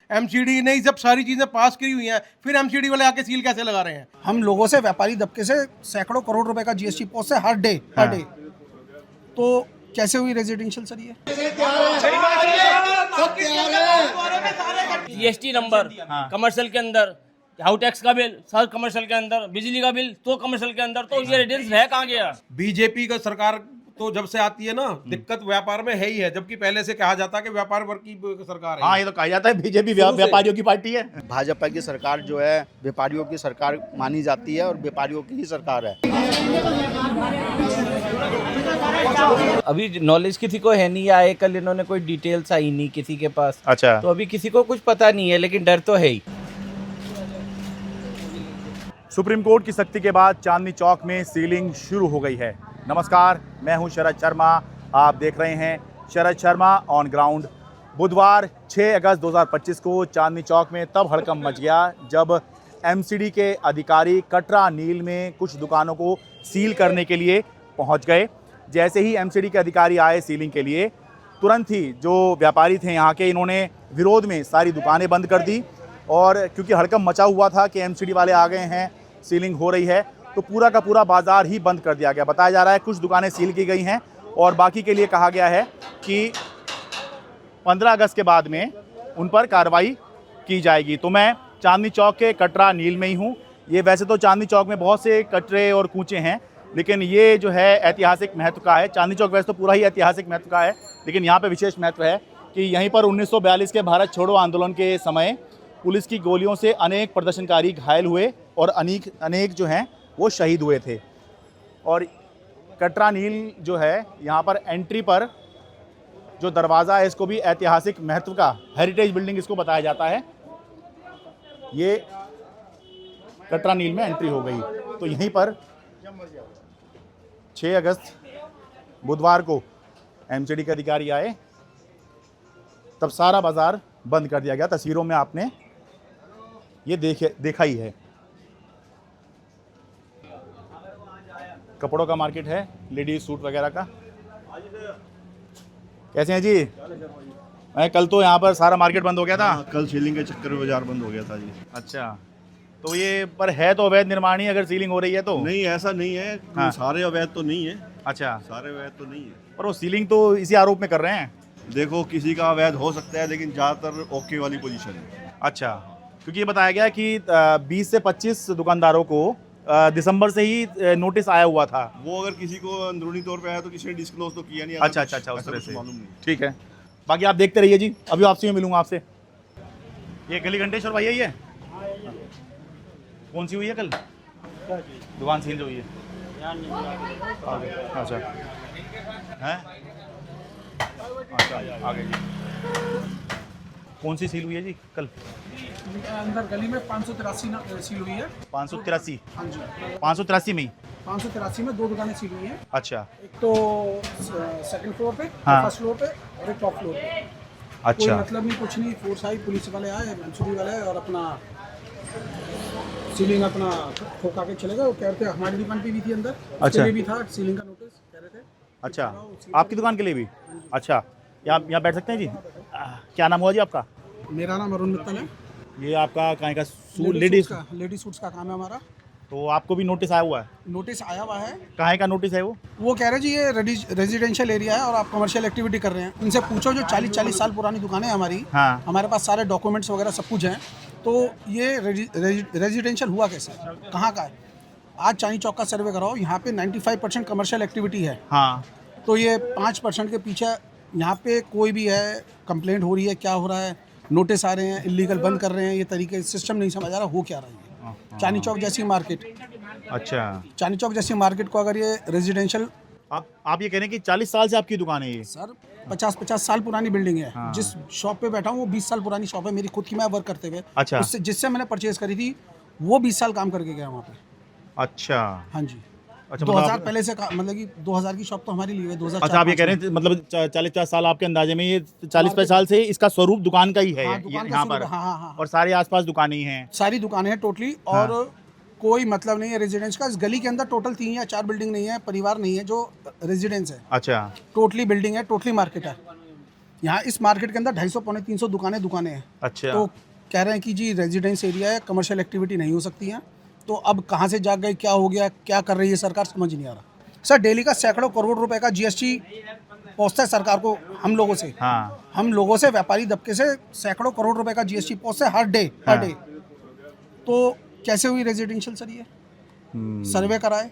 MCD ने सब सारी चीजें पास की हुई हैं, फिर एमसीडी वाले आके सील कैसे लगा रहे हैं? हम लोगों से, व्यापारी दबके से सैकड़ों करोड़ रुपए का जीएसटी पोस्ट है हर डे। तो कैसे हुई रेजिडेंशियल सर ये? जीएसटी नंबर कमर्शियल के अंदर, हाउस टैक्स का बिल सर कमर्शियल के अंदर, बिजली का बिल तो कमर्शियल के अंदर, तो ये रेजिडेंस है कहाँ गया? बीजेपी का सरकार तो जब से आती है ना, दिक्कत व्यापार में है ही है, जबकि पहले से कहा जाता है कि व्यापार वर्ग की सरकार है। हाँ, ये तो कहा जाता है बीजेपी व्यापारियों की पार्टी है। भाजपा की सरकार जो है व्यापारियों की सरकार मानी जाती है और व्यापारियों की ही सरकार है। अभी नॉलेज किसी को है नहीं, आए कल इन्होंने कोई डिटेल्स आई नहीं किसी के पास। अच्छा, तो अभी किसी को कुछ पता नहीं है, लेकिन डर तो है ही। सुप्रीम कोर्ट की सख्ती के बाद चांदनी चौक में सीलिंग शुरू हो गई है। नमस्कार, मैं हूं शरद शर्मा, आप देख रहे हैं शरद शर्मा ऑन ग्राउंड। बुधवार 6 अगस्त 2025 को चांदनी चौक में तब हड़कंप मच गया जब एमसीडी के अधिकारी कटरा नील में कुछ दुकानों को सील करने के लिए पहुंच गए। जैसे ही एमसीडी के अधिकारी आए सीलिंग के लिए, तुरंत ही जो व्यापारी थे यहाँ के, इन्होंने विरोध में सारी दुकानें बंद कर दी। और क्योंकि हड़कंप मचा हुआ था कि एमसीडी वाले आ गए हैं, सीलिंग हो रही है, तो पूरा का पूरा बाजार ही बंद कर दिया गया। बताया जा रहा है कुछ दुकानें सील की गई हैं और बाकी के लिए कहा गया है कि 15 अगस्त के बाद में उन पर कार्रवाई की जाएगी। तो मैं चांदनी चौक के कटरा नील में ही हूँ। ये वैसे तो चांदनी चौक में बहुत से कटरे और कूचे हैं, लेकिन ये जो है ऐतिहासिक महत्व का है। चांदनी चौक वैसे तो पूरा ही ऐतिहासिक महत्व का है, लेकिन यहाँ पे विशेष महत्व है कि यहीं पर 1942 के भारत छोड़ो आंदोलन के समय पुलिस की गोलियों से अनेक प्रदर्शनकारी घायल हुए और अनेक जो हैं वो शहीद हुए थे। और कटरा नील जो है, यहाँ पर एंट्री पर जो दरवाज़ा है, इसको भी ऐतिहासिक महत्व का हेरिटेज बिल्डिंग इसको बताया जाता है। ये कटरा नील में एंट्री हो गई। तो यहीं पर 6 अगस्त बुधवार को एमसीडी के अधिकारी आए, तब सारा बाज़ार बंद कर दिया गया। तस्वीरों में आपने ये देखा ही है। कपड़ों का मार्केट है, लेडीज सूट वगैरह का। कैसे हैं जी? मैं कल तो यहाँ पर सारा मार्केट बंद हो गया था। कल सीलिंग के चक्कर में बाजार बंद हो गया था जी। अच्छा, तो ये पर है तो अवैध निर्माण ही, अगर सीलिंग हो रही है तो? नहीं, ऐसा नहीं है। हाँ। सारे अवैध तो नहीं है। अच्छा, सारे अवैध तो नहीं है, पर वो सीलिंग तो इसी आरोप में कर रहे हैं। देखो किसी का अवैध हो सकता है, लेकिन ज़्यादातर ओके वाली पोजीशन है। अच्छा, क्योंकि ये बताया गया कि 20 से 25 दुकानदारों को दिसंबर से ही नोटिस आया हुआ था। वो अगर किसी को अंदरूनी तौर पे आया तो किसी ने डिस्क्लोज तो किया नहीं। अच्छा, उस तरह से मालूम नहीं। ठीक है, बाकी आप देखते रहिए जी, अभी आपसे मैं मिलूंगा आपसे। ये गली घंटेश्वर भाई है ये? कौन सी हुई है कल दुकान सील जो हुई है? अच्छा है, अच्छा आगे जी। कौन सी सील हुई है जी कल? अंदर गली में 583 सील हुई है। 583? हाँ जी, 583 में ही? 583 में 2 दुकानें सील हुई हैं। अच्छा, एक तो सेकंड फ्लोर पे, हाँ। फर्स्ट फ्लोर पे, और एक टॉप फ्लोर पे। कोई अच्छा, मतलब नहीं, कुछ नहीं। फोर्स आई, पुलिस वाले आए, एमसीडी वाले आए और अपना सीलिंग अपना ठोका के चले गए। वो कह रहे थे हमारी दुकान पे भी थी अंदर, अच्छा। उसके लिए भी था सीलिंग का नोटिस, कह रहे थे। अच्छा, आपकी दुकान के लिए भी? अच्छा, यहाँ बैठ सकते हैं जी। क्या नाम हुआ जी आपका? मेरा नाम अरुण मित्तल है। ये आपका कहीं का लेडीज सूट्स का काम है हमारा। तो आपको भी नोटिस आया हुआ है? नोटिस आया हुआ है। कहाँ का नोटिस है वो? वो कह रहे हैं जी ये रेजिडेंशियल एरिया है और आप कमर्शियल एक्टिविटी कर रहे हैं। इनसे पूछो, जो 40 साल पुरानी दुकानें हैं हमारी, हाँ। हमारे पास सारे डॉक्यूमेंट्स वगैरह सब कुछ हैं। तो ये रेजिडेंशियल हुआ कैसे, कहाँ का है? आज चांदनी चौक का सर्वे कराओ, यहाँ पे 95% कमर्शियल एक्टिविटी है। हाँ, तो ये 5% के पीछे यहाँ पे कोई भी है, कंप्लेंट हो रही है, क्या हो रहा है, नोटिस आ रहे हैं, इलीगल बंद कर रहे हैं, ये तरीके सिस्टम नहीं समझ आ रहा हो क्या रहा है। चांदनी चौक जैसी मार्केट, अच्छा, चांदनी चौक जैसी मार्केट को अगर ये रेजिडेंशियल, आप ये कह रहे हैं कि 40 साल से आपकी दुकान है ये? सर 50 साल पुरानी बिल्डिंग है। हाँ। जिस शॉप पे बैठा हूँ वो 20 साल पुरानी शॉप है मेरी खुद की, मैं वर्क करते हुए। अच्छा। उससे जिससे मैंने परचेज करी थी वो 20 साल काम करके गया वहाँ पे। अच्छा, हाँ जी। अच्छा, 2000 पहले से मतलब कि 2000 की शॉप तो हमारी ली है 2004। अच्छा, आप ये कह रहे हैं मतलब 40-50 साल आपके अंदाजे में, ये 40-50 साल से इसका स्वरूप दुकान का ही है। हाँ, दुकान का यहाँ स्वरूप पर? है, हाँ, हाँ, हाँ। और सारे आसपास दुकानें ही हैं? सारी दुकानें हैं टोटली, और कोई मतलब नहीं है रेजिडेंस का। इस गली के अंदर टोटल 3 या 4 बिल्डिंग नहीं है, परिवार नहीं है जो रेजिडेंस है। अच्छा, टोटली बिल्डिंग है, टोटली मार्केट है। यहाँ इस मार्केट के अंदर 250 पौने 300 दुकानें हैं। अच्छा। तो कह रहे हैं कि जी रेजिडेंस एरिया है, कमर्शियल एक्टिविटी नहीं हो सकती है। तो अब कहाँ से जाग गए, क्या हो गया, क्या कर रही है सरकार, समझ नहीं आ रहा। सर डेली का सैकड़ों करोड़ रुपए का जीएसटी पहुँचता है सरकार को, हम लोगों से। हाँ। हम लोगों से, व्यापारी दबके से सैकड़ों करोड़ रुपए का जीएसटी पहुँचता है हर डे। तो कैसे हुई रेजिडेंशियल सर ये? सर्वे कराए,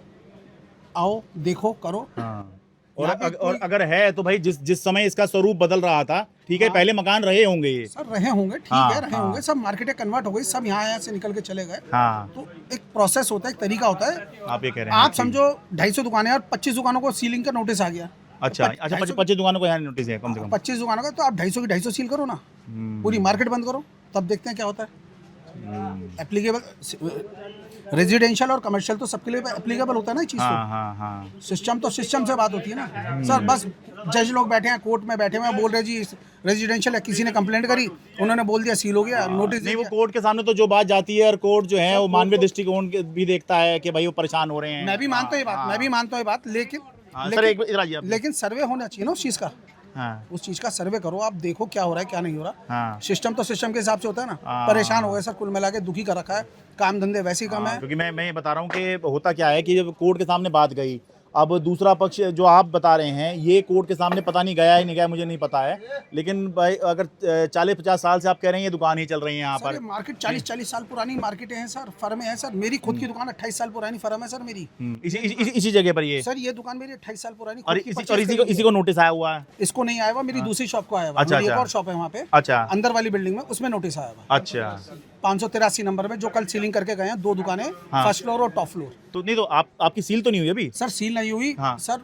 आओ देखो करो। हाँ। और अगर है तो भाई जिस समय इसका स्वरूप बदल रहा था, ठीक है, पहले मकान रहे होंगे ये। सर रहे होंगे, ठीक हाँ, है, रहे होंगे, सब मार्केटें कन्वर्ट हो गई, सब यहाँ से निकल के चले गए। हाँ। तो एक प्रोसेस होता है, एक तरीका होता है। आप ये कह रहे हैं, आप समझो 250 दुकानें और 25 दुकानों को सीलिंग का नोटिस आ गया। अच्छा 25 दुकानों को यहाँ नोटिस है कम से कम। 25 दुकानों का, तो आप 250 की 250 सील करो ना, पूरी मार्केट बंद करो, तब देखते हैं क्या होता है। एप्लीकेबल रेजिडेंशियल और कमर्शियल तो सबके लिए एप्लीकेबल होता है ना ये चीज़। हाँ हाँ हाँ। सिस्टम तो सिस्टम से बात होती है ना सर। बस जज लोग बैठे हैं, कोर्ट में बैठे हुए हैं, बोल रहे जी रेजिडेंशियल है, किसी ने कंप्लेंट करी, उन्होंने बोल दिया सील हो गया, नोटिस नहीं, वो कोर्ट के सामने तो जो बात जाती है, और कोर्ट जो है वो मानवीय दृष्टिकोण भी देखता है कि भाई वो परेशान हो रहे हैं। मैं भी मानता हूँ ये बात, मैं भी मानता हूँ ये बात, लेकिन लेकिन सर्वे होना चाहिए ना उस चीज़ का। हाँ। उस चीज़ का सर्वे करो, आप देखो क्या हो रहा है क्या नहीं हो रहा। हाँ। सिस्टम तो सिस्टम के हिसाब से होता है ना। हाँ। परेशान हो गए सर, कुल मिला के दुखी कर रखा है, काम धंधे वैसे ही कम है। क्योंकि मैं ये बता रहा हूँ कि होता क्या है कि जब कोर्ट के सामने बात गई, अब दूसरा पक्ष जो आप बता रहे हैं ये कोर्ट के सामने पता नहीं गया ही नहीं गया, मुझे नहीं पता है, लेकिन भाई अगर 40-50 साल से आप कह रहे हैं ये दुकान ही चल रही है यहाँ सर पर। ये मार्केट 40 साल पुरानी मार्केटें हैं सर, फर्में हैं सर। मेरी खुद की दुकान 28 साल पुरानी फर्म है सर मेरी। इसी जगह पर ये सर ये दुकान मेरी 28 साल पुरानी और खुद की इसी purchase को नोटिस आया हुआ है। इसको नहीं आया हुआ, मेरी दूसरी शॉप को आया हुआ। अच्छा, मेरी एक अच्छा। और शॉप है वहाँ पे, अच्छा। अंदर वाली बिल्डिंग में, उसमें नोटिस आया हुआ। अच्छा। 583 नंबर में, जो कल सीलिंग करके गए हैं 2 दुकानें, फर्स्ट फ्लोर और टॉप फ्लोर। तो नहीं, तो आपकी सील तो नहीं हुई अभी? सर सील नहीं हुई। हाँ। सर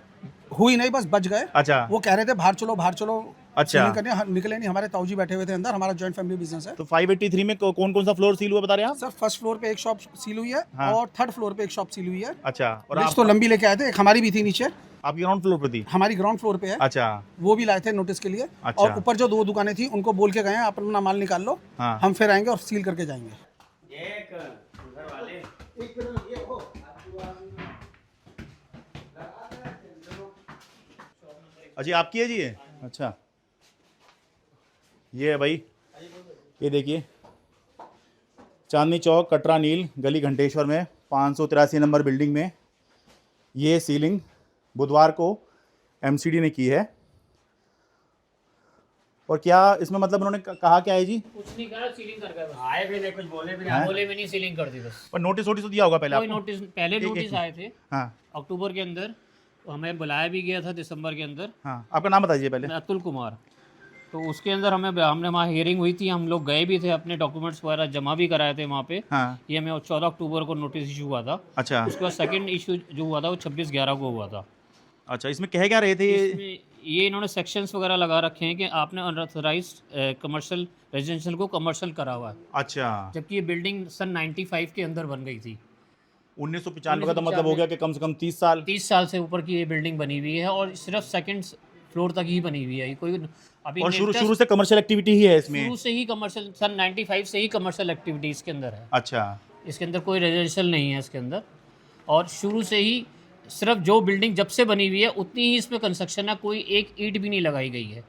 हुई नहीं, बस बच गए। अच्छा। वो कह रहे थे बाहर चलो बाहर चलो। अच्छा। सीलिंग करने निकले नहीं, हमारे ताऊजी बैठे हुए थे अंदर, हमारा जॉइंट फैमिली बिजनेस है। तो 583 में कौन कौन सा फ्लोर सील हुआ बता रहे हैं आप? सर फर्स्ट फ्लोर पे एक शॉप सील हुई है। हाँ। और थर्ड फ्लोर पे एक शॉप सील हुई है। अच्छा। और लिस्ट तो लंबी लेके आए थे, एक हमारी भी थी नीचे, आपकी ग्राउंड फ्लोर पर थी? हमारी ग्राउंड फ्लोर पे है। अच्छा। वो भी लाए थे नोटिस के लिए। अच्छा। और ऊपर जो 2 दुकानें थी उनको बोल के गए हैं आप अपना माल निकाल लो। हाँ। हम फिर आएंगे और सील करके जाएंगे। अजी आपकी है जी ये? अच्छा, ये है भाई, ये देखिए, चांदनी चौक कटरा नील गली घंटेश्वर में 583 नंबर बिल्डिंग में ये सीलिंग बुधवार को एमसीडी ने की है। और क्या इसमें मतलब उन्होंने कहा क्या है जी? कुछ नहीं करा, सीलिंग कर गए बस। आए भी नहीं, कुछ बोले भी नहीं, बोले भी नहीं, सीलिंग कर दी बस। पर नोटिस तो दिया होगा पहले कोई आपको? नोटिस, पहले नोटिस आए थे हाँ अक्टूबर के अंदर, तो हमें बुलाया भी गया था दिसंबर के अंदर। हाँ। आपका नाम बताइए पहले। मैं अतुल कुमार। तो उसके अंदर हमने वहाँ हियरिंग हुई थी, हम लोग गए भी थे, अपने डॉक्यूमेंट्स वगैरह जमा भी कराए थे वहाँ पे। हाँ। ये हमें 14 अक्टूबर को नोटिस इशू हुआ था। अच्छा। उसके बाद सेकंड इशू जो हुआ था वो 26/11 को हुआ था। अच्छा, इसमें कह क्या रहे थे? इसमें ये इन्होंने सेक्शंस वगैरह लगा रखे हैं कि आपने अनऑथराइज्ड कमर्शियल रेजिडेंशियल को कमर्शियल करा हुआ है, अच्छा। जबकि ये बिल्डिंग सन 95 के अंदर बन गई थी। 1995 का तो मतलब हो गया कि कम से कम 30 साल। 30 साल से ऊपर की ये बिल्डिंग बनी हुई है और सिर्फ सेकंड फ्लोर तक ही बनी हुई है। ये कोई अभी और शुरू से कमर्शियल एक्टिविटी ही है इसमें? शुरू से ही कमर्शियल, सन 95 से ही कमर्शियल एक्टिविटी इसके अंदर है। अच्छा। इसके अंदर कोई रेजिडेंशियल नहीं है इसके अंदर। और शुरू से ही सिर्फ जो बिल्डिंग जब से बनी हुई है उतनी ही इसमें कंस्ट्रक्शन है, कोई एक ईंट भी नहीं लगाई गई है।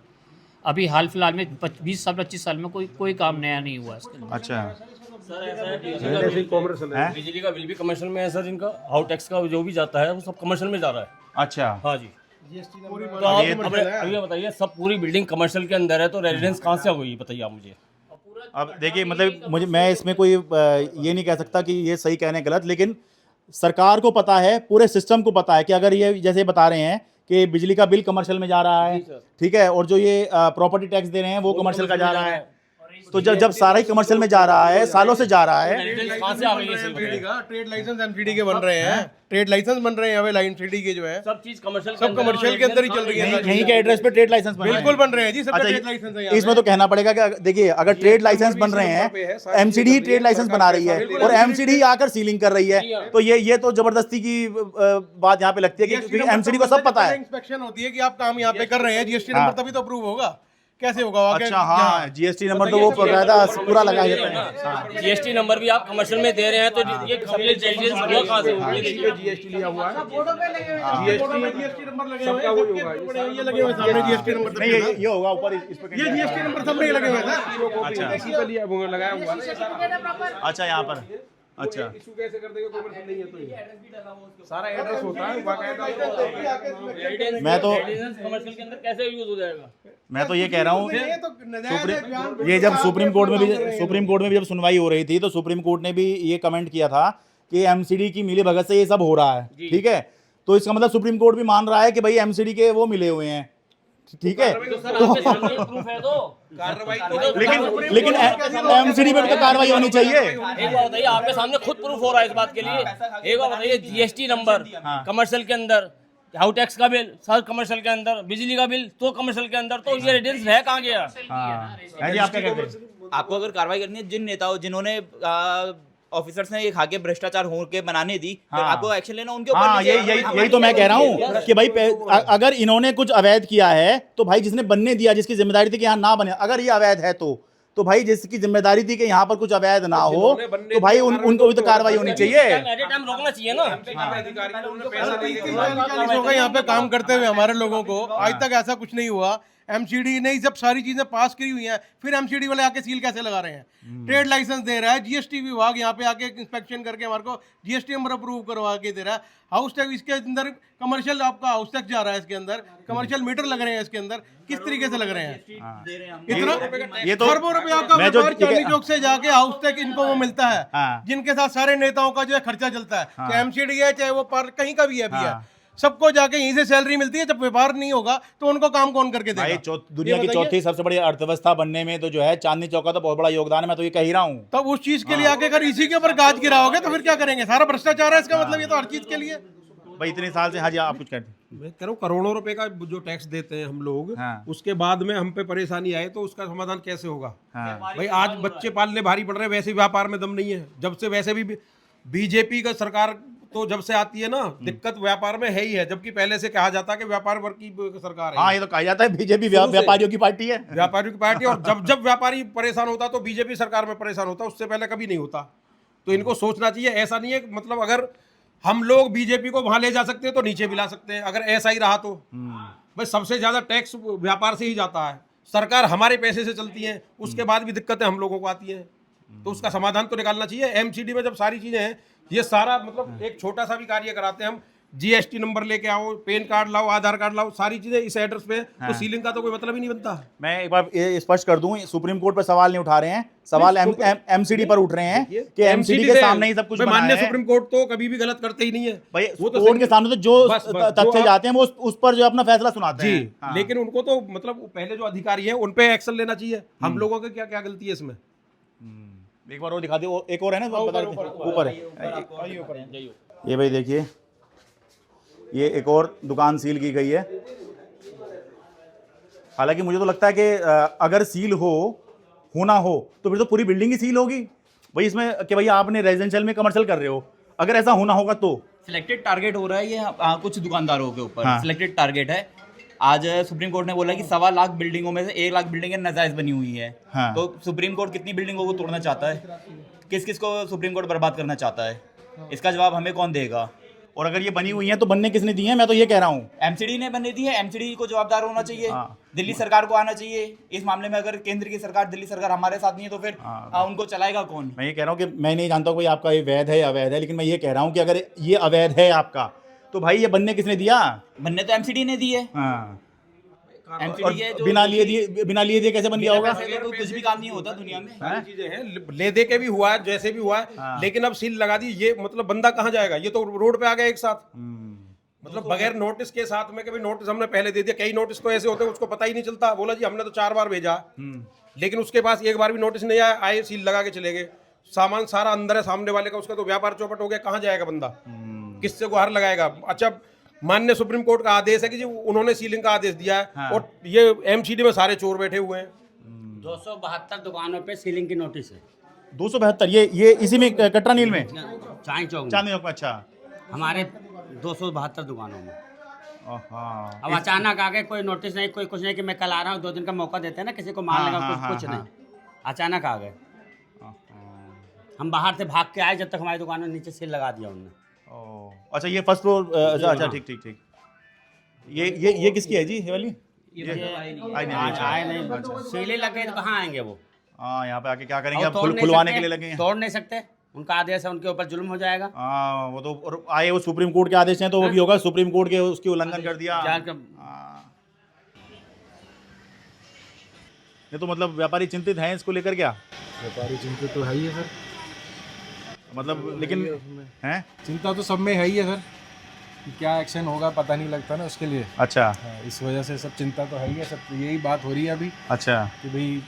अभी हाल फिलहाल में 20 साल 25 साल में कोई काम नया नहीं हुआ इसके अंदर। अच्छा। सर ऐसा है, बिजली का बिल भी कमर्शियल में है सर, इनका हाउस टैक्स का जो भी जाता है वो सब कमर्शियल में जा रहा है। अच्छा। हाँ जी। तो आप अभी बताइए, सब पूरी बिल्डिंग कमर्शियल के अंदर है, तो रेजिडेंस कहाँ से हुई बताइए आप मुझे। अब देखिए, मतलब मैं इसमें कोई ये नहीं कह सकता कि ये सही कहने गलत, लेकिन सरकार को पता है, पूरे सिस्टम को पता है कि अगर ये जैसे बता रहे हैं कि बिजली का बिल कमर्शियल में जा रहा है, ठीक है, और जो ये प्रॉपर्टी टैक्स दे रहे हैं वो कमर्शियल का जा रहा है, तो जब सारा ही कमर्शियल में जा रहा है, सालों से जा रहा है, कहाँ से आ गई है? ट्रेड लाइसेंस एमसीडी के बन रहे हैं, ट्रेड लाइसेंस बन रहे हैं हमें लाइन सीडी के जो है, सब चीज कमर्शियल, सब कमर्शियल के अंदर ही चल रही है। यहीं के एडरेस पे ट्रेड लाइसेंस बन रहे हैं। बिल्कुल बन रहे हैं जी, सब अच्छा, ट्रेड लाइसेंस है। इसमें तो कहना पड़ेगा कि देखिए, अगर ट्रेड लाइसेंस बन रहे हैं, एमसीडी ही ट्रेड लाइसेंस बना रही है और एमसीडी आकर सीलिंग कर रही है, तो ये तो जबरदस्ती की बात यहाँ पे लगती है, क्योंकि एमसीडी को सब पता है। इंस्पेक्शन होती है कि आप काम यहाँ पे कर रहे हैं, जीएसटी नंबर तभी तो अप्रूव होगा। कैसे होगा आगे? अच्छा हाँ, जीएसटी नंबर तो वो बकायदा पूरा लगाया जाता है। जीएसटी नंबर भी आप कमर्शियल में दे रहे हैं तो ये इंटेलिजेंस हुआ कहाँ से? जीएसटी लिया हुआ है, जीएसटी नंबर लगे हुए हैं, ये लगे हुए हैं सामने जीएसटी नंबर। नहीं ये होगा ऊपर इस पे ये जीएसटी नंबर सब नहीं लगे हुए हैं। अच्छा इसी पे लिया वो लगाया हुआ है। अच्छा यहाँ पर अच्छा इशू कैसे कर देंगे, कमर्शियल नहीं है तो ये सारा एड्रेस होता है बाकायदा। मैं तो कमर्शियल के अंदर कैसे यूज हो जाएगा? मैं तो ये कह रहा हूँ ये तो नजायज है बयान। ये जब सुप्रीम कोर्ट में भी जब सुनवाई हो रही थी तो सुप्रीम कोर्ट ने भी ये कमेंट किया था कि एमसीडी की मिली भगत से ये सब हो रहा है, ठीक है। तो इसका मतलब सुप्रीम कोर्ट भी मान रहा है कि भाई एमसीडी के वो मिले हुए हैं, ठीक है। प्रूफ है तो कार्रवाई लेकिन एमसीडी पे भी तो कार्रवाई होनी चाहिए। एक बात बताइए, आपके सामने खुद प्रूफ हो रहा है इस बात के लिए। एक बात बताइए, जीएसटी नंबर कमर्शियल के अंदर, हाउस टैक्स का बिल सर कमर्शियल के अंदर, बिजली का बिल तो कमर्शियल के अंदर, तो ये रेडिडेंस रह कहाँ गया? आप क्या कहते हैं? आपको अगर कार्रवाई करनी है, जिन नेताओं जिन्होंने ऑफिसर्स ने ये खा के भ्रष्टाचार हो के बनाने दी, तो आपको एक्शन लेना उनके ऊपर। हाँ, यही तो मैं कह रहा हूँ कि भाई अगर इन्होंने कुछ अवैध किया है तो भाई जिसने बनने दिया, जिसकी जिम्मेदारी थी कि यहाँ ना बने, अगर ये अवैध है तो भाई जिसकी जिम्मेदारी थी कि यहाँ पर कुछ अवैध ना हो, तो भाई उनको भी तो कार्रवाई होनी चाहिए। टाइम रोकना चाहिए ना। यहाँ पे काम करते हुए हमारे लोगों को आज तक ऐसा कुछ नहीं हुआ। एमसीडी ने जब सारी चीजें पास करी हुई हैं, फिर एमसीडी वाले आके सील कैसे लगा रहे हैं? ट्रेड लाइसेंस दे रहा है, जीएसटी विभाग यहाँ पे आके इंस्पेक्शन करके हमारे को जीएसटी नंबर अप्रूव करवा के दे रहा है। हाउस टैक्स इसके अंदर कमर्शियल आपका हाउस टैक्स जा रहा है, इसके अंदर कमर्शियल मीटर लग रहे हैं, इसके अंदर किस तरीके से लग रहे हैं? इतना ये तो खरबों रुपया का व्यापार चांदनी चौक से जाके हाउस टैक्स इनको वो मिलता है, जिनके साथ सारे नेताओं का जो है खर्चा चलता है, चाहे एमसीडी है चाहे वो कहीं का भी है, सबको जाके यहीं से सैलरी मिलती है। जब व्यापार नहीं होगा तो उनको काम कौन करके देगा? भाई दुनिया की चौथी सबसे बड़ी अर्थव्यवस्था बनने में तो जो है चांदनी चौक का तो बहुत बड़ा योगदान है, मैं तो ये कह ही रहा हूँ। तब उस चीज के लिए आके अगर इसी के ऊपर गाज गिराओगे तो फिर क्या करेंगे? सारा भ्रष्टाचार है इसका मतलब, ये तो हर चीज के लिए। भाई इतने साल से, हाँ जी आप कुछ कहते हैं? मैं कह रहा हूँ करोड़ों रुपए का जो टैक्स देते हैं हम लोग, उसके बाद में हम पे परेशानी आए तो उसका समाधान कैसे होगा? भाई आज बच्चे पालने भारी पड़ रहे हैं, वैसे व्यापार में दम नहीं है। जब से वैसे भी बीजेपी का सरकार तो जब से आती है ना, दिक्कत व्यापार में है ही है, जबकि पहले से कहा जाता है कि व्यापार वर्ग की सरकार है। हाँ, ये तो कहा जाता है बीजेपी व्यापारियों की पार्टी है, व्यापारियों की पार्टी। और जब जब व्यापारी परेशान होता तो बीजेपी सरकार में परेशान होता, उससे पहले कभी नहीं होता। तो इनको सोचना चाहिए, ऐसा नहीं है मतलब अगर हम लोग बीजेपी को वहां ले जा सकते हैं तो नीचे भी ला सकते हैं, अगर ऐसा ही रहा तो। भाई सबसे ज्यादा टैक्स व्यापार से ही जाता है, सरकार हमारे पैसे से चलती है, उसके बाद भी दिक्कतें हम लोगों को आती हैं। तो उसका समाधान तो निकालना चाहिए। एमसीडी में जब सारी चीजें हैं, ये सारा मतलब एक छोटा सा भी कार्य कराते हैं हम, जीएसटी नंबर लेके आओ, पैन कार्ड लाओ, आधार कार्ड लाओ, सारी चीजें इस एड्रेस पे, तो सीलिंग का तो कोई मतलब ही नहीं बनता। मैं एक बार ये स्पष्ट कर दूं, सुप्रीम कोर्ट पर सवाल नहीं उठा रहे हैं, सवाल एमसीडी पर उठ रहे हैं कि एमसीडी के सामने ही सब कुछ बना है। माननीय सुप्रीम कोर्ट तो कभी भी गलत करते ही नहीं है भाई, वो तो कोर्ट के सामने तो जो तथ्य जाते हैं वो उस पर जो अपना फैसला सुनाते हैं। जी, लेकिन उनको तो मतलब पहले जो अधिकारी हैं उन पे एक्शन लेना चाहिए। हम लोगों की क्या क्या गलती है इसमें? एक बार वो दिखा दे, एक और है ना ऊपर है ये, भाई देखिए ये एक और दुकान सील की गई है। हालांकि मुझे तो लगता है कि अगर सील होना हो तो फिर तो पूरी बिल्डिंग ही सील होगी भाई, इसमें कि भाई आपने रेजिडेंशियल में कमर्शियल कर रहे हो, अगर ऐसा होना होगा तो। सिलेक्टेड टारगेट हो रहा है ये कुछ दुकानदारों के ऊपर, सिलेक्टेड टारगेट है। आज सुप्रीम कोर्ट ने बोला कि 1.25 लाख बिल्डिंगों में से 1 लाख बिल्डिंगें नाजायज बनी हुई है। तो सुप्रीम कोर्ट कितनी बिल्डिंगों को तोड़ना चाहता है? किस किस को सुप्रीम कोर्ट बर्बाद करना चाहता है? इसका जवाब हमें कौन देगा? और अगर ये बनी हुई है तो बनने किसने दी है? मैं तो ये कह रहा हूँ एमसीडी ने बनने दी है, एमसीडी को जवाबदार होना चाहिए। दिल्ली सरकार को आना चाहिए इस मामले में। अगर केंद्र की सरकार, दिल्ली सरकार हमारे साथ नहीं है तो फिर उनको चलाएगा कौन? मैं ये कह रहा हूँ कि मैं नहीं जानता कोई आपका ये वैध है या अवैध है, लेकिन मैं ये कह रहा हूँ कि अगर ये अवैध है आपका तो भाई ये बनने किसने दिया? बनने तो एमसीडी ने दी है। बिना लिए दिए कैसे बन गया होगा? कुछ भी काम नहीं होता दुनिया में। सारी चीजें हैं, ले दे के भी हुआ है, जैसे भी हुआ है, लेकिन अब सील लगा दी, ये मतलब बंदा कहाँ जाएगा? ये तो रोड पे आ गया एक साथ, मतलब बगैर नोटिस के साथ में। कभी नोटिस हमने पहले दे दिया, कई नोटिस तो ऐसे होते हैं उसको पता ही नहीं चलता, बोला जी हमने तो 4 बार भेजा, लेकिन उसके पास एक बार भी नोटिस नहीं आया, आए सील लगा के चले गए। सामान सारा अंदर है सामने वाले का, उसका तो व्यापार चौपट हो गया, कहाँ जाएगा बंदा? किससे गुहार लगाएगा? अच्छा, माननीय सुप्रीम कोर्ट का आदेश है कि जी उन्होंने सीलिंग का आदेश दिया है, और ये एमसीडी में सारे चोर बैठे हुए हैं। 272 दुकानों पे सीलिंग की नोटिस है। 272 ये इसी में कटरा नील में चांदनी चौक चांदनी चौक में। अच्छा, हमारे 272 दुकानों में। हाँ अब अचानक आ गए, कोई नोटिस नहीं, कोई कुछ नहीं कि मैं कल आ रहा हूँ, 2 दिन का मौका देते हैं ना किसी को मारने का, कुछ नहीं, अचानक आ गए। हम बाहर से भाग के आए, जब तक हमारी दुकान में नीचे सील लगा दिया उन्होंने। अच्छा, ये फर्स्ट फ्लोर, अच्छा ठीक ठीक ठीक। ये किसकी है जी, ये वाली? आए नहीं, सीले लग गए तो कहाँ आएंगे वो? हाँ, यहाँ पे आके क्या करेंगे, और अब तोड़ नहीं खुलवाने सकते, के लिए लगे हैं। तोड़ नहीं सकते, उनका आदेश है, उनके ऊपर जुल्म हो जाएगा। हाँ, वो तो और आए वो सुप्रीम कोर्ट के आदेश हैं, तो वो भी होगा, सुप्रीम कोर्ट के उसकी उल्लंघन कर दिया। ये तो मतलब व्यापारी चिंतित हैं इसको लेकर क्या? व्यापारी चिंतित तो है ही है सर, मतलब लेकिन हैं, चिंता तो सब में है ही है सर, कि क्या एक्शन होगा पता नहीं लगता ना उसके लिए। अच्छा, इस वजह से सब चिंता तो है ही है, सब यही बात हो रही है अभी अच्छा कि भाई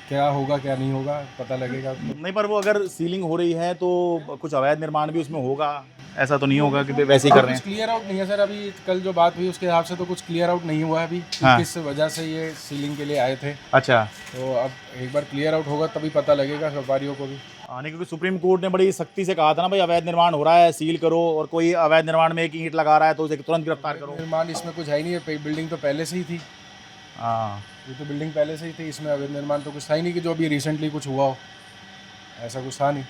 क्या होगा क्या नहीं होगा पता लगेगा। नहीं, पर वो अगर सीलिंग हो रही है तो कुछ अवैध निर्माण भी उसमें होगा, ऐसा तो नहीं होगा कि वैसे ही कर रहे कुछ हैं। क्लियर आउट नहीं है सर अभी, कल जो बात हुई उसके हिसाब से तो कुछ क्लियर आउट नहीं हुआ है अभी कि हाँ। किस वजह से ये सीलिंग के लिए आए थे। अच्छा, तो अब एक बार क्लियर आउट होगा तभी पता लगेगा व्यापारियों को भी। आने, क्योंकि सुप्रीम कोर्ट ने बड़ी सख्ती से कहा था ना भाई, अवैध निर्माण हो रहा है सील करो, और कोई अवैध निर्माण में एक ईंट लगा रहा है तो उसे तुरंत गिरफ्तार करो। निर्माण इसमें कुछ है ही नहीं है, बिल्डिंग तो पहले से ही थी। हाँ, ये तो बिल्डिंग पहले से ही थी, इसमें अवैध निर्माण तो कुछ था ही नहीं कि जो अभी रिसेंटली कुछ हुआ हो, ऐसा कुछ था नहीं।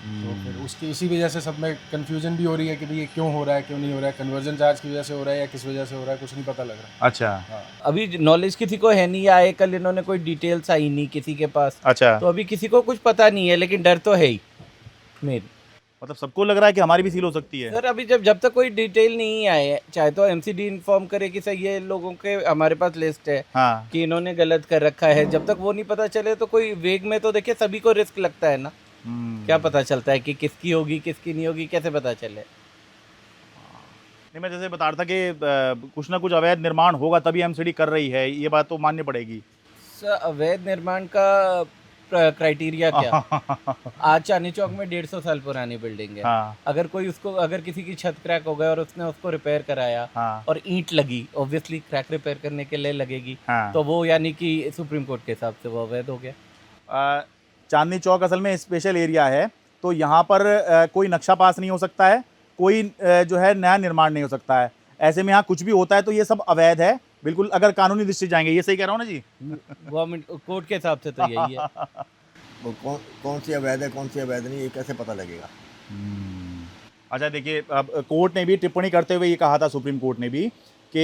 तो फिर उसकी इसी वजह से सब में कन्फ्यूजन भी हो रही है कि भाई ये क्यों हो रहा है क्यों नहीं हो रहा है, कन्वर्जन चार्ज की वजह से हो रहा है या किस वजह से हो रहा है, कुछ नहीं पता लग रहा। अच्छा अभी नॉलेज किसी को है नहीं, आए कल इन्होंने कोई डिटेल्स आई नहीं किसी के पास, अच्छा, तो अभी किसी को कुछ पता नहीं है, लेकिन डर तो है ही मेरी। मतलब सबको लग रहा है कि हमारी भी सील हो सकती है। सर अभी जब तक कोई डिटेल नहीं आए, चाहे तो एमसीडी इन्फॉर्म करे कि सर ये लोगों के हमारे पास लिस्ट है हाँ, कि इन्होंने गलत कर रखा है, जब तक वो नहीं पता चले तो कोई वेग में तो देखिए सभी को रिस्क लगता है ना। क्या पता चलता है कि किसकी होगी किसकी नहीं होगी, कैसे पता चले? नहीं, मैं जैसे बता रहा था कि कुछ ना कुछ अवैध निर्माण होगा तभी एमसीडी कर रही है, ये बात तो माननी पड़ेगी। सर अवैध निर्माण का क्राइटेरिया क्या? आज चांदनी चौक में 150 साल पुरानी बिल्डिंग है। हाँ, अगर किसी की छत क्रैक हो गया और उसने उसको रिपेयर कराया हाँ, और ईंट लगी, ऑब्वियसली क्रैक रिपेयर करने के लिए लगेगी, हाँ। तो वो यानी कि सुप्रीम कोर्ट के हिसाब से वो अवैध हो गया। चांदनी चौक असल में स्पेशल एरिया है, तो यहाँ पर कोई नक्शा पास नहीं हो सकता है, कोई जो है नया निर्माण नहीं हो सकता है। ऐसे में यहाँ कुछ भी होता है तो ये सब अवैध है, बिल्कुल, अगर कानूनी दृष्टि जाएंगे। ये सही कह रहा हूँ ना जी? गवर्नमेंट कोर्ट के हिसाब से तो यही है। वो कौन सी अवैध है कौन सी अवैध नहीं, ये कैसे पता लगेगा? अच्छा, देखिए, अब कोर्ट ने भी टिप्पणी करते हुए ये कहा था, सुप्रीम कोर्ट ने भी, कि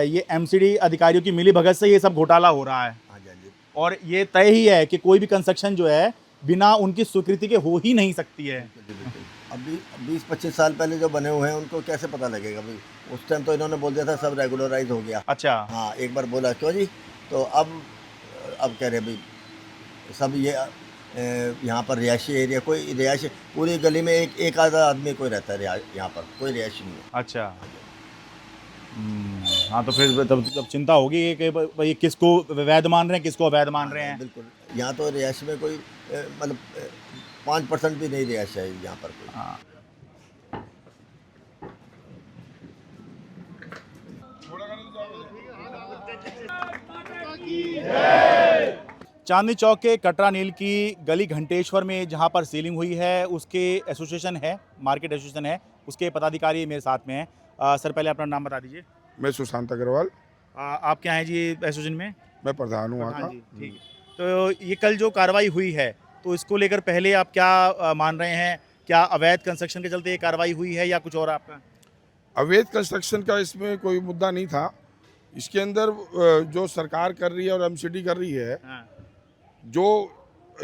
ये एमसीडी अधिकारियों की मिलीभगत से ये सब घोटाला हो रहा है, हाँ जी, हाँ जी। और ये तय ही है कि कोई भी कंस्ट्रक्शन जो है बिना उनकी स्वीकृति के हो ही नहीं सकती है। बिल्कुल। अभी 20-25 साल पहले जो बने हुए हैं उनको कैसे पता लगेगा भाई? उस टाइम तो इन्होंने बोल दिया था सब रेगुलराइज हो गया। अच्छा, हाँ, एक बार बोला क्यों जी, तो अब कह रहे भाई सब ये यहाँ पर रिहायशी एरिया, कोई रिहायशी पूरी गली में एक आधा आदमी कोई रहता है, यहाँ पर कोई रिहायशी नहीं है। अच्छा, हाँ, तो फिर तब चिंता होगी कि भाई किसको वैध मान रहे हैं किसको अवैध मान रहे हैं। बिल्कुल, यहाँ तो रिहायश में कोई मतलब 5% भी नहीं रिहायश है यहाँ पर कोई। हाँ, चांदनी चौक के कटरा नील की गली घंटेश्वर में जहाँ पर सीलिंग हुई है, उसके एसोसिएशन है, मार्केट एसोसिएशन है, उसके पदाधिकारी मेरे साथ में हैं। सर, पहले अपना नाम बता दीजिए। मैं सुशांत अग्रवाल। आप क्या हैं जी एसोसिएशन में? मैं प्रधान हूँ वहाँ का। जी, ठीक। तो ये कल जो कार्रवाई हुई है, तो इसको लेकर पहले आप क्या मान रहे हैं? क्या अवैध कंस्ट्रक्शन के चलते ये कार्रवाई हुई है या कुछ और आपका? अवैध कंस्ट्रक्शन का इसमें कोई मुद्दा नहीं था। इसके अंदर जो सरकार कर रही है और एमसीडी कर रही है, जो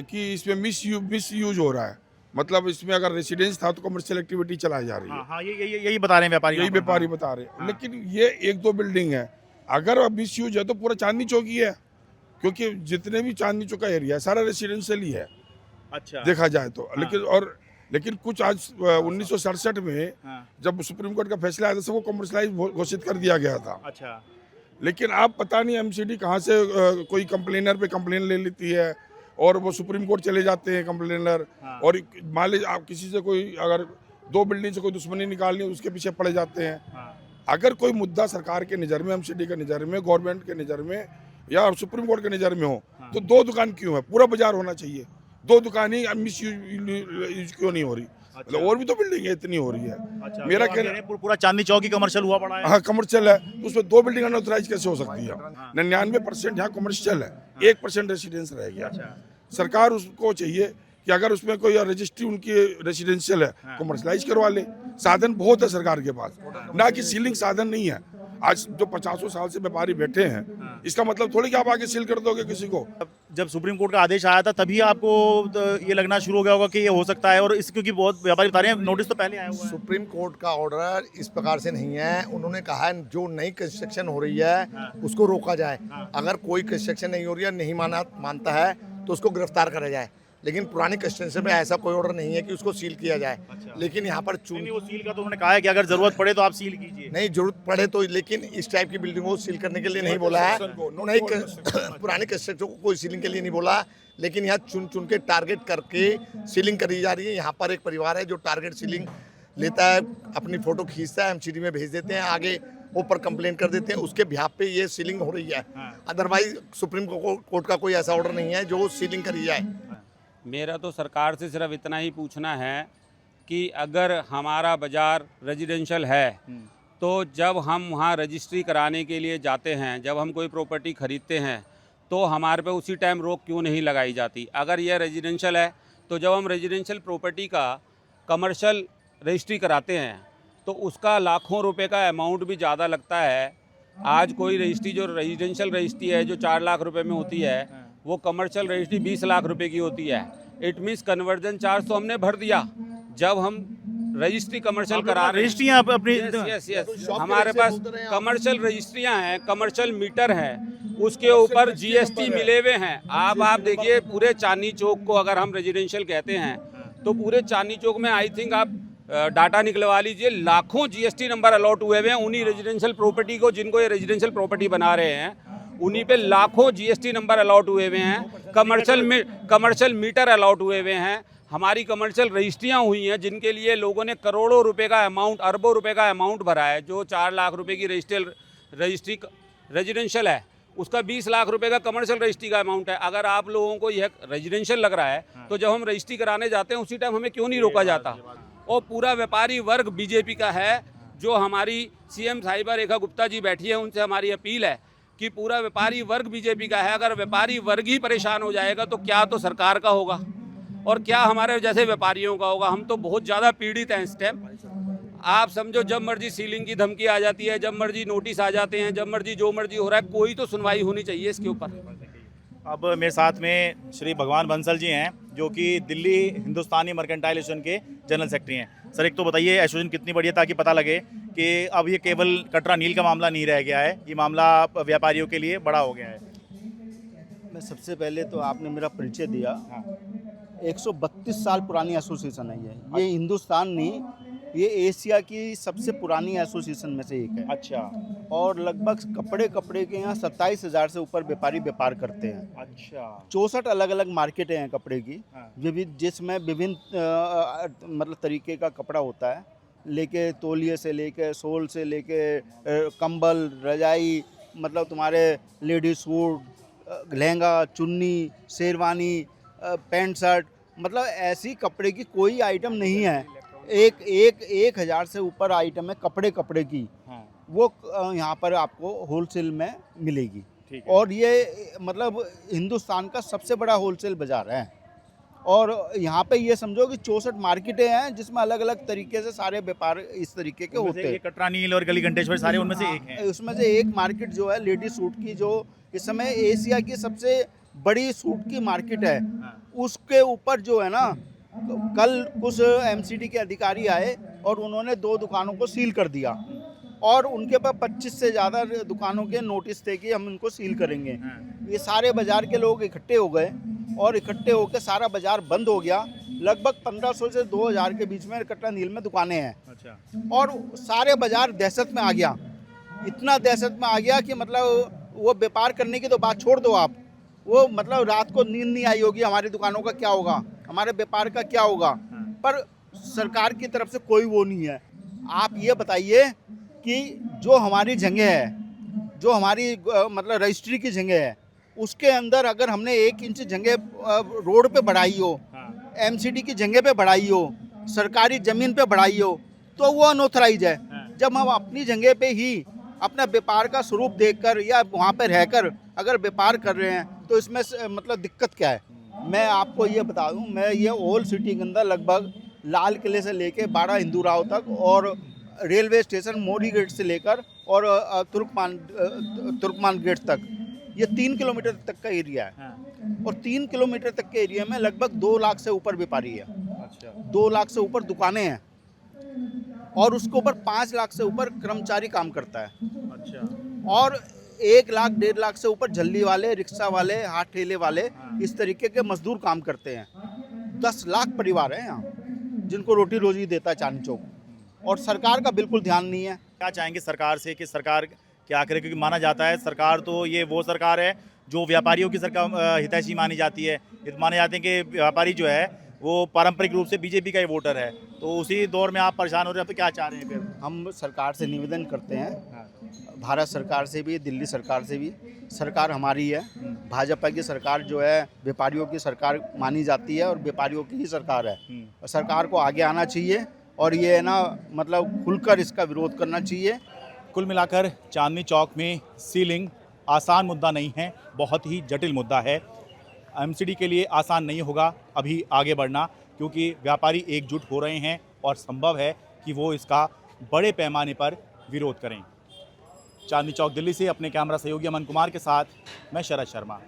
कि इसमें मिस यूज हो रहा है, मतलब इसमें अगर रेसिडेंस था तो कमर्शियल एक्टिविटी चलाई जा रही है। हाँ, यही बता रहे हैं व्यापारी, यही व्यापारी बता रहे हैं। लेकिन ये 1-2 बिल्डिंग है, अगर मिस यूज है तो पूरा चांदनी चौक ही है, क्योंकि जितने भी चांदनी चौक का एरिया है सारा रेसिडेंशियल ही है। अच्छा, देखा जाए तो। लेकिन कुछ आज 1967 में जब सुप्रीम कोर्ट का फैसला आया था सबको कमर्शलाइज घोषित कर दिया गया था। अच्छा, लेकिन आप पता नहीं एमसीडी कहाँ से कोई कंप्लेनर पे कंप्लेन ले लेती है और वो सुप्रीम कोर्ट चले जाते हैं कंप्लेनर। और मान लीजिए आप किसी से कोई अगर 2 बिल्डिंग से कोई दुश्मनी निकालनी है उसके पीछे पड़ जाते हैं। अगर कोई मुद्दा सरकार के नज़र में, एमसीडी के नज़र में, गवर्नमेंट के नज़र में या सुप्रीम कोर्ट के नज़र में हो तो 2 दुकान क्यों है? पूरा बाजार होना चाहिए। 2 दुकान ही मिस यूज क्यों नहीं हो रही? मतलब और भी तो बिल्डिंग है, इतनी हो रही है। अच्छा, मेरा तो आप कहना कह रहे हैं पूरा चांदनी चौक ही कमर्शियल हुआ पड़ा है। हाँ कमर्शियल है, तो उसमें 2 बिल्डिंग अनऑथराइज कैसे हो सकती है? 99% यहाँ कमर्शियल है, 1% रेसिडेंस रह गया। सरकार उसको चाहिए कि अगर उसमें कोई रजिस्ट्री उनकी रेसिडेंशियल है, कमर्शलाइज करवा ले। साधन बहुत है सरकार के पास, ना कि सीलिंग साधन नहीं है। आज जो 50 साल से व्यापारी बैठे हैं, इसका मतलब थोड़ी कि आप आगे सील कर दोगे किसी को। जब सुप्रीम कोर्ट का आदेश आया था तभी आपको ये लगना शुरू हो गया होगा कि ये हो सकता है, और इस क्योंकि बहुत व्यापारी बता रहे हैं नोटिस तो पहले आया हुआ है। सुप्रीम कोर्ट का ऑर्डर इस प्रकार से नहीं है। उन्होंने कहा है जो नई कंस्ट्रक्शन हो रही है उसको रोका जाए। अगर कोई कंस्ट्रक्शन नहीं हो रही है, नहीं मानता है, तो उसको गिरफ्तार करा जाए। लेकिन पुरानी कंस्ट्रक्शन में ऐसा कोई ऑर्डर नहीं है कि उसको सील किया जाए। लेकिन यहाँ पर वो सील का तो उन्होंने कहा है कि अगर जरूरत पड़े तो आप सील कीजिए। नहीं जरूरत पड़े तो, लेकिन इस टाइप की बिल्डिंगों को सील करने के लिए नहीं बोला है। नहीं पुराने कंस्ट्रक्शन को कोई सीलिंग के लिए नहीं बोला, लेकिन यहाँ चुन के टारगेट करके सीलिंग करी जा रही है। यहाँ पर एक परिवार है जो टारगेट सीलिंग लेता है, अपनी फोटो खींचता है, एमसीडी में भेज देते हैं, आगे ऊपर कंप्लेन कर देते हैं, उसके बिहाफ पे ये सीलिंग हो रही है। अदरवाइज सुप्रीम कोर्ट का कोई ऐसा ऑर्डर नहीं है जो सीलिंग करी जाए। मेरा तो सरकार से सिर्फ इतना ही पूछना है कि अगर हमारा बाज़ार रेजिडेंशियल है तो जब हम वहाँ रजिस्ट्री कराने के लिए जाते हैं, जब हम कोई प्रॉपर्टी ख़रीदते हैं तो हमारे पे उसी टाइम रोक क्यों नहीं लगाई जाती? अगर यह रेजिडेंशियल है तो जब हम रेजिडेंशियल प्रॉपर्टी का कमर्शियल रजिस्ट्री कराते हैं तो उसका लाखों रुपए का अमाउंट भी ज़्यादा लगता है। आज कोई रजिस्ट्री जो रेजिडेंशियल रजिस्ट्री है जो 4 लाख रुपए में होती है, वो कमर्शियल रजिस्ट्री 20 लाख रुपए की होती है। इट मीन्स कन्वर्जन चार्ज तो हमने भर दिया। जब हम रजिस्ट्री कमर्शियल करा रहे रजिस्ट्रियाँ अपनी यस हमारे पास कमर्शियल रजिस्ट्रियाँ हैं, कमर्शियल मीटर हैं, उसके ऊपर जीएसटी मिले हुए हैं। आप देखिए पूरे चांदनी चौक को अगर हम रेजिडेंशियल कहते हैं तो पूरे चांदनी चौक में आई थिंक आप डाटा निकलवा लीजिए, लाखों जीएसटी नंबर अलॉट हुए हुए हैं उन्हीं रेजिडेंशियल प्रॉपर्टी को, जिनको ये रेजिडेंशियल प्रॉपर्टी बना रहे हैं उन्हीं पे लाखों जीएसटी नंबर अलॉट हुए हुए हैं। कमर्शियल मीटर अलॉट हुए हुए हैं। हमारी कमर्शियल रजिस्ट्रियाँ हुई हैं जिनके लिए लोगों ने करोड़ों रुपए का अमाउंट, अरबों रुपए का अमाउंट भरा है। जो 4 लाख रुपए की रजिस्ट्री रेजिडेंशियल है उसका 20 लाख रुपए का कमर्शियल रजिस्ट्री का अमाउंट है। अगर आप लोगों को यह रेजिडेंशियल लग रहा है तो जब हम रजिस्ट्री कराने जाते हैं उसी टाइम हमें क्यों नहीं रोका जाता? और पूरा व्यापारी वर्ग बीजेपी का है। जो हमारी सीएम साहिबा रेखा गुप्ता जी बैठी है, उनसे हमारी अपील है कि पूरा व्यापारी वर्ग बीजेपी का है। अगर व्यापारी वर्ग ही परेशान हो जाएगा तो क्या तो सरकार का होगा और क्या हमारे जैसे व्यापारियों का होगा। हम तो बहुत ज़्यादा पीड़ित हैं इस टाइम। आप समझो जब मर्जी सीलिंग की धमकी आ जाती है, जब मर्जी नोटिस आ जाते हैं, जब मर्जी जो मर्जी हो रहा है, कोई तो सुनवाई होनी चाहिए इसके ऊपर। अब मेरे साथ में श्री भगवान बंसल जी हैं जो कि दिल्ली हिंदुस्तानी मर्केंटाइल एसोसिएशन के जनरल सेक्रेटरी हैं। सर एक तो बताइए एसोसिएशन कितनी बड़ी है ताकि पता लगे कि अब ये केवल कटरा नील का मामला नहीं रह गया है, ये मामला व्यापारियों के लिए बड़ा हो गया है। मैं सबसे पहले तो आपने मेरा परिचय दिया। 132 साल पुरानी एसोसिएशन है ये हिंदुस्तान नहीं, ये एशिया की सबसे पुरानी एसोसिएशन में से एक है। अच्छा। और लगभग कपड़े के यहाँ 27,000 से ऊपर व्यापारी व्यापार करते हैं। अच्छा। 64 अलग अलग मार्केटें हैं कपड़े की, जिसमें विभिन्न मतलब तरीके का कपड़ा होता है, लेके तौलिए से लेके सोल से लेके कंबल, रजाई, मतलब तुम्हारे लेडीज सूट, लहंगा, चुन्नी, शेरवानी, पैंट शर्ट, मतलब ऐसी कपड़े की कोई आइटम नहीं है। 1,000 से ऊपर आइटम है कपड़े की। वो यहाँ पर आपको होलसेल में मिलेगी। और ये मतलब हिंदुस्तान का सबसे बड़ा होलसेल बाज़ार है। और यहाँ पे ये समझो कि 64 मार्केटें हैं जिसमें अलग अलग तरीके से सारे व्यापार इस तरीके के होते हैं। कटरा नील और गली घंटेश्वर सारे उनमें से एक है। उसमें से एक मार्केट जो है लेडीज सूट की, जो इस समय एशिया की सबसे बड़ी सूट की मार्केट है, उसके ऊपर जो है ना, कल कुछ एमसीडी के अधिकारी आए और उन्होंने 2 दुकानों को सील कर दिया और उनके पास 25 से ज़्यादा दुकानों के नोटिस थे कि हम इनको सील करेंगे। ये सारे बाज़ार के लोग इकट्ठे हो गए और इकट्ठे होकर सारा बाज़ार बंद हो गया। लगभग 1500 से 2000 के बीच में कटरा नील में दुकानें हैं। अच्छा। और सारे बाज़ार दहशत में आ गया, इतना दहशत में आ गया कि मतलब वो व्यापार करने की तो बात छोड़ दो आप, वो मतलब रात को नींद नहीं आई होगी, हमारी दुकानों का क्या होगा, हमारे व्यापार का क्या होगा। पर सरकार की तरफ से कोई वो नहीं है। आप ये बताइए कि जो हमारी जगह है, जो हमारी मतलब रजिस्ट्री की जगह है, उसके अंदर अगर हमने 1 इंच जगह रोड पे बढ़ाई हो, एमसीडी की जगह पे बढ़ाई हो, सरकारी ज़मीन पे बढ़ाई हो तो वो अनऑथराइज है। जब हम अपनी जगह पे ही अपना व्यापार का स्वरूप देखकर या वहाँ पे रहकर अगर व्यापार कर रहे हैं तो इसमें मतलब दिक्कत क्या है? मैं आपको ये बता दूं, मैं ये ओल्ड सिटी के अंदर लगभग लाल किले से लेके बाड़ा हिंदू राव तक और रेलवे स्टेशन मोरी गेट से लेकर और तुर्कमान गेट तक ये 3 किलोमीटर तक का एरिया है। और 3 किलोमीटर तक के एरिया में लगभग 2 लाख से ऊपर व्यापारी है। 2 लाख से ऊपर दुकानें हैं और उसके ऊपर 5 लाख से ऊपर कर्मचारी काम करता है। और 1 लाख 1.5 लाख से ऊपर झल्ली वाले, रिक्शा वाले, हाथ ठेले वाले इस तरीके के मजदूर काम करते हैं। 10 लाख परिवार हैं यहाँ जिनको रोटी रोजी देता है चांदनी चौक, और सरकार का बिल्कुल ध्यान नहीं है। क्या चाहेंगे सरकार से कि सरकार क्या करे, क्योंकि माना जाता है सरकार तो ये वो सरकार है जो व्यापारियों की सरकार हितैषी मानी जाती है। माने जाते हैं कि व्यापारी जो है वो पारंपरिक रूप से बीजेपी का ही वोटर है, तो उसी दौर में आप परेशान हो रहे हैं, तो क्या चाह रहे हैं फिर? हम सरकार से निवेदन करते हैं, भारत सरकार से भी, दिल्ली सरकार से भी। सरकार हमारी है, भाजपा की सरकार जो है व्यापारियों की सरकार मानी जाती है और व्यापारियों की ही सरकार है। और सरकार को आगे आना चाहिए और ये है ना मतलब खुलकर इसका विरोध करना चाहिए। कुल मिलाकर चांदनी चौक में सीलिंग आसान मुद्दा नहीं है, बहुत ही जटिल मुद्दा है। एमसीडी के लिए आसान नहीं होगा अभी आगे बढ़ना, क्योंकि व्यापारी एकजुट हो रहे हैं और संभव है कि वो इसका बड़े पैमाने पर विरोध करें। चांदनी चौक दिल्ली से अपने कैमरा सहयोगी अमन कुमार के साथ मैं शरद शर्मा।